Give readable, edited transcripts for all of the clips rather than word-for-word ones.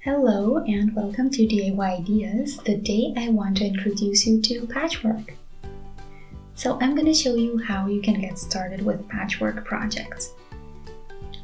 Hello and welcome to DIY Ideas. Today I want to introduce you to patchwork. So I'm going to show you how you can get started with patchwork projects.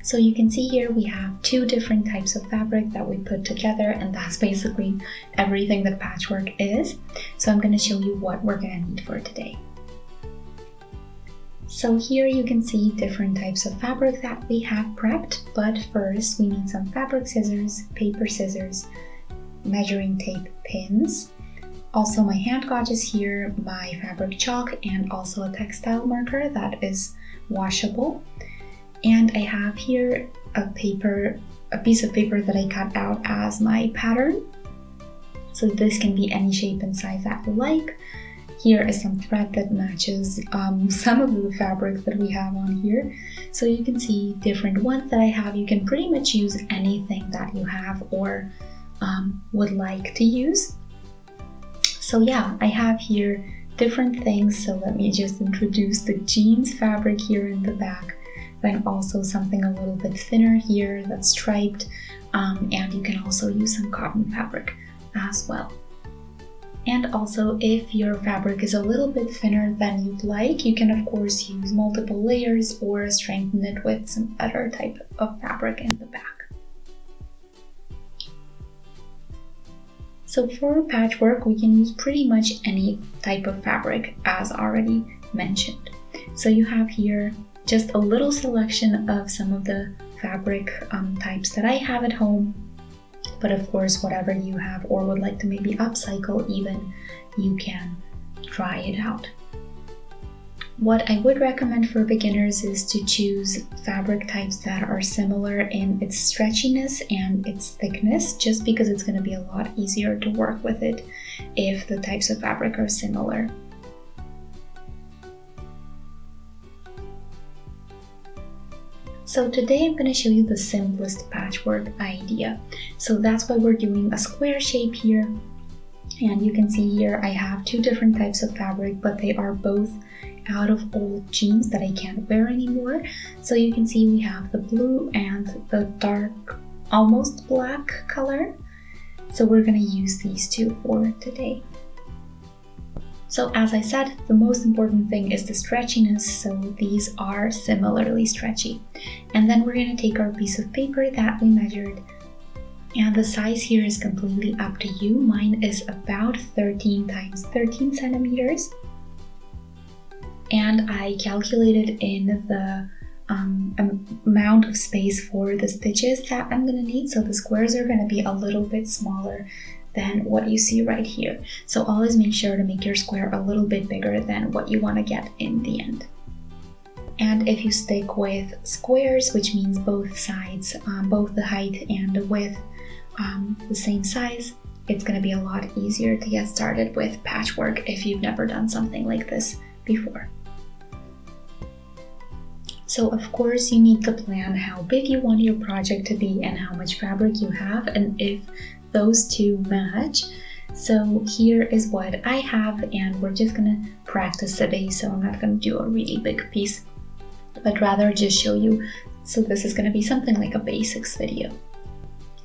So you can see here we have two different types of fabric that we put together, and that's basically everything that patchwork is. So I'm going to show you what we're going to need for today. So here you can see different types of fabric that we have prepped, but first we need some fabric scissors, paper scissors, measuring tape pins, also my hand gauges here, my fabric chalk, and also a textile marker that is washable. And I have here a piece of paper that I cut out as my pattern. So this can be any shape and size that you like. Here is some thread that matches some of the fabric that we have on here. So you can see different ones that I have. You can pretty much use anything that you have or would like to use. So yeah, I have here different things. So let me just introduce the jeans fabric here in the back. Then also something a little bit thinner here that's striped. And you can also use some cotton fabric as well. And also, if your fabric is a little bit thinner than you'd like, you can of course use multiple layers or strengthen it with some other type of fabric in the back. So for patchwork, we can use pretty much any type of fabric as already mentioned. So you have here just a little selection of some of the fabric types that I have at home. But of course, whatever you have or would like to maybe upcycle even, you can try it out. What I would recommend for beginners is to choose fabric types that are similar in its stretchiness and its thickness, just because it's going to be a lot easier to work with it if the types of fabric are similar. So today I'm going to show you the simplest patchwork idea. So that's why we're doing a square shape here. And you can see here I have two different types of fabric, but they are both out of old jeans that I can't wear anymore. So you can see we have the blue and the dark, almost black color. So we're going to use these two for today. So as I said, the most important thing is the stretchiness, so these are similarly stretchy. And then we're going to take our piece of paper that we measured, and the size here is completely up to you. Mine is about 13 times 13 centimeters. And I calculated in the amount of space for the stitches that I'm going to need, so the squares are going to be a little bit smaller than what you see right here. So always make sure to make your square a little bit bigger than what you want to get in the end. And if you stick with squares, which means both sides, both the height and the width, the same size, it's going to be a lot easier to get started with patchwork if you've never done something like this before. So of course you need to plan how big you want your project to be and how much fabric you have, and if those two match. So here is what I have, and we're just gonna practice today, so I'm not gonna do a really big piece, but rather just show you. So this is gonna be something like a basics video.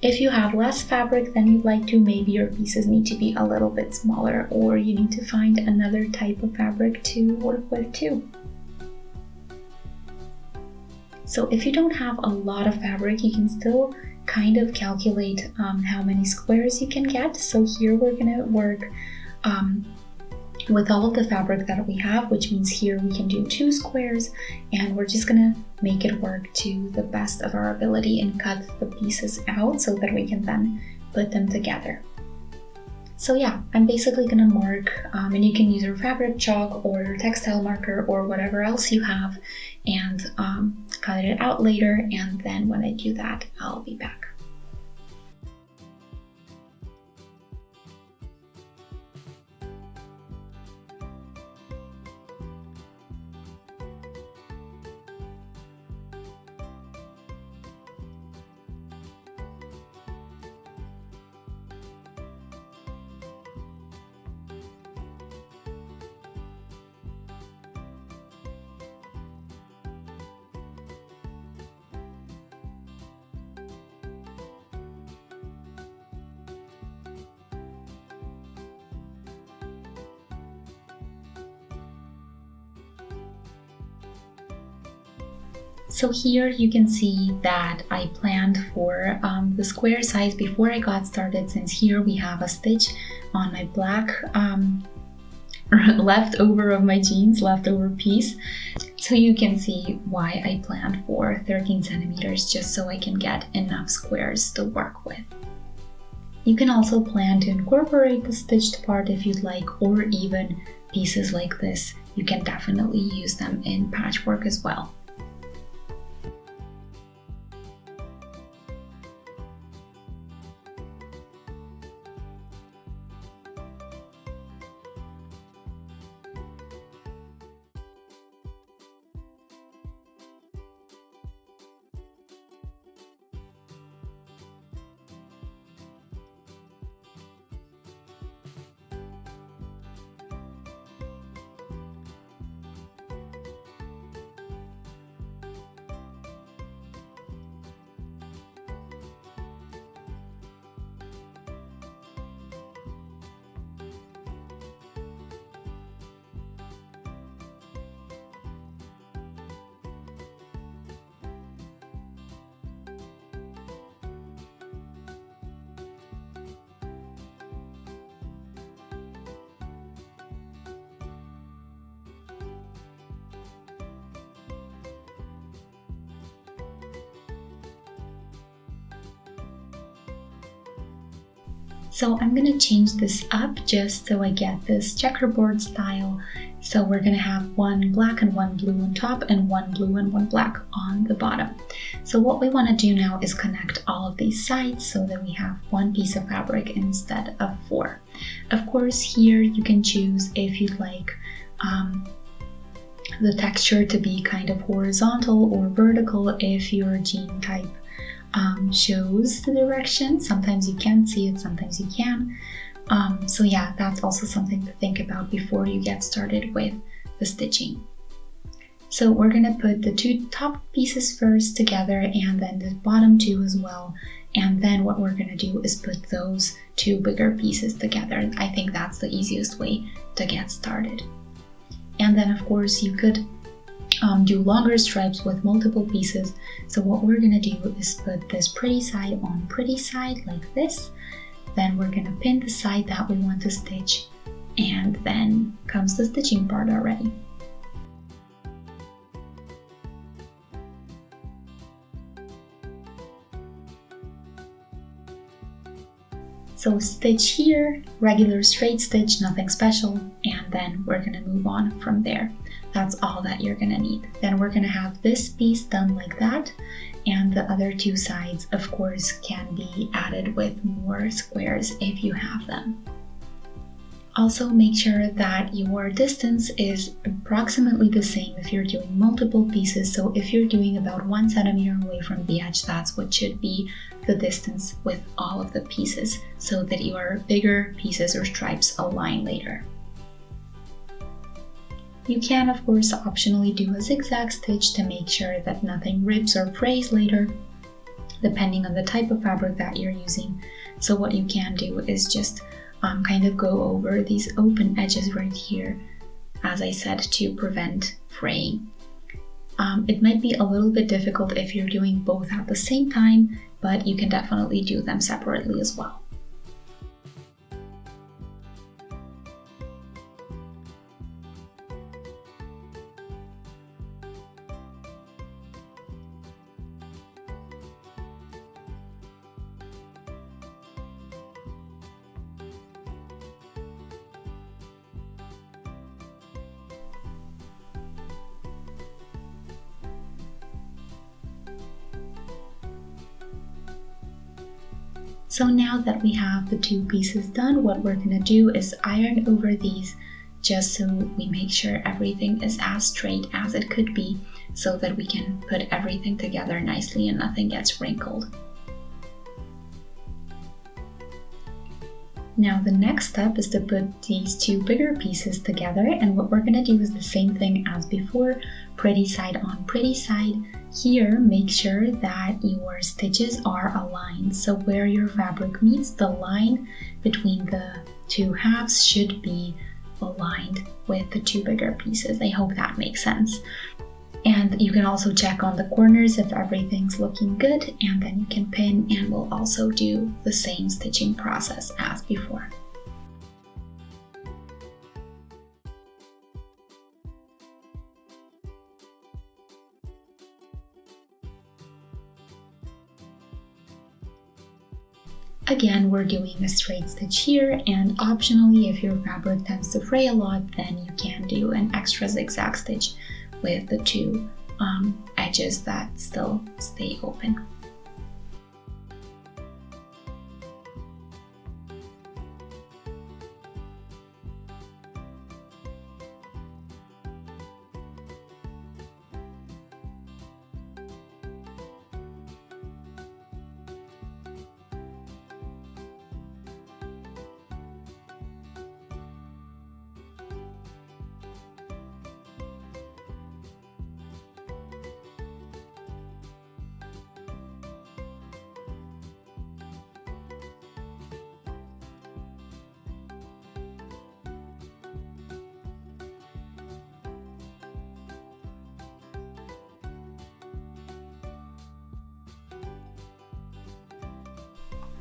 If you have less fabric than you'd like to, maybe your pieces need to be a little bit smaller, or you need to find another type of fabric to work with too. So if you don't have a lot of fabric, you can still kind of calculate how many squares you can get. So here we're gonna work with all of the fabric that we have, which means here we can do 2 squares, and we're just gonna make it work to the best of our ability and cut the pieces out so that we can then put them together. So yeah, I'm basically gonna mark, and you can use your fabric chalk or your textile marker or whatever else you have, and cut it out later, and then when I do that, I'll be back. So here you can see that I planned for the square size before I got started, since here we have a stitch on my black leftover of my jeans, leftover piece. So you can see why I planned for 13 centimeters, just so I can get enough squares to work with. You can also plan to incorporate the stitched part if you'd like, or even pieces like this. You can definitely use them in patchwork as well. So I'm gonna change this up just so I get this checkerboard style. So we're gonna have one black and one blue on top, and one blue and one black on the bottom. So what we wanna do now is connect all of these sides so that we have one piece of fabric instead of 4. Of course, here you can choose if you'd like the texture to be kind of horizontal or vertical if your jean type shows the direction. Sometimes you can't see it, sometimes you can. So yeah, that's also something to think about before you get started with the stitching. So we're gonna put the 2 top pieces first together, and then the bottom 2 as well. And then what we're gonna do is put those 2 bigger pieces together. I think that's the easiest way to get started. And then of course you could do longer stripes with multiple pieces. So what we're gonna do is put this pretty side on pretty side like this. Then we're gonna pin the side that we want to stitch, and then comes the stitching part already. So stitch here, regular straight stitch, nothing special, and then we're gonna move on from there. That's all that you're gonna need. Then we're gonna have this piece done like that, and the other 2 sides, of course, can be added with more squares if you have them. Also make sure that your distance is approximately the same if you're doing multiple pieces. So if you're doing about 1 centimeter away from the edge, that's what should be the distance with all of the pieces, so that your bigger pieces or stripes align later. You can, of course, optionally do a zigzag stitch to make sure that nothing rips or frays later, depending on the type of fabric that you're using. So what you can do is just kind of go over these open edges right here, as I said, to prevent fraying. It might be a little bit difficult if you're doing both at the same time, but you can definitely do them separately as well. So now that we have the 2 pieces done, what we're gonna do is iron over these just so we make sure everything is as straight as it could be, so that we can put everything together nicely and nothing gets wrinkled. Now the next step is to put these 2 bigger pieces together, and what we're gonna do is the same thing as before, pretty side on pretty side. Here, make sure that your stitches are aligned. So where your fabric meets, the line between the 2 halves should be aligned with the 2 bigger pieces. I hope that makes sense. And you can also check on the corners if everything's looking good, and then you can pin, and we'll also do the same stitching process as before. Again, we're doing a straight stitch here, and optionally, if your fabric tends to fray a lot, then you can do an extra zigzag stitch with the two edges that still stay open.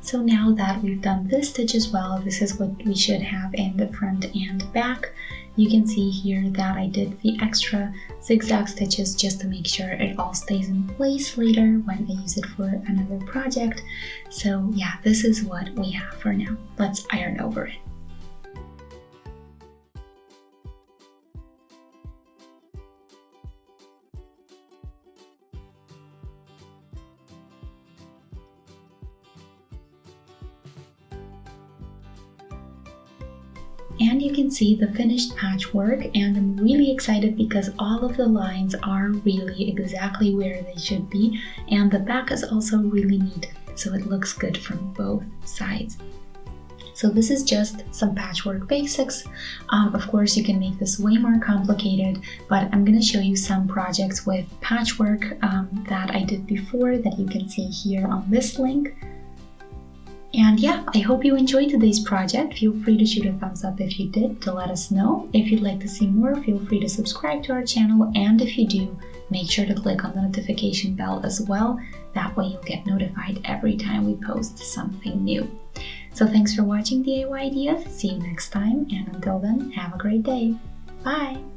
So now that we've done this stitch as well, this is what we should have in the front and back. You can see here that I did the extra zigzag stitches just to make sure it all stays in place later when I use it for another project. So yeah, this is what we have for now. Let's iron over it. And you can see the finished patchwork, and I'm really excited because all of the lines are really exactly where they should be, and the back is also really neat, so it looks good from both sides. So this is just some patchwork basics. Of course, you can make this way more complicated, but I'm going to show you some projects with patchwork that I did before that you can see here on this link. And yeah, I hope you enjoyed today's project. Feel free to shoot a thumbs up if you did to let us know. If you'd like to see more, feel free to subscribe to our channel. And if you do, make sure to click on the notification bell as well. That way you'll get notified every time we post something new. So thanks for watching DIY Ideas. See you next time. And until then, have a great day. Bye.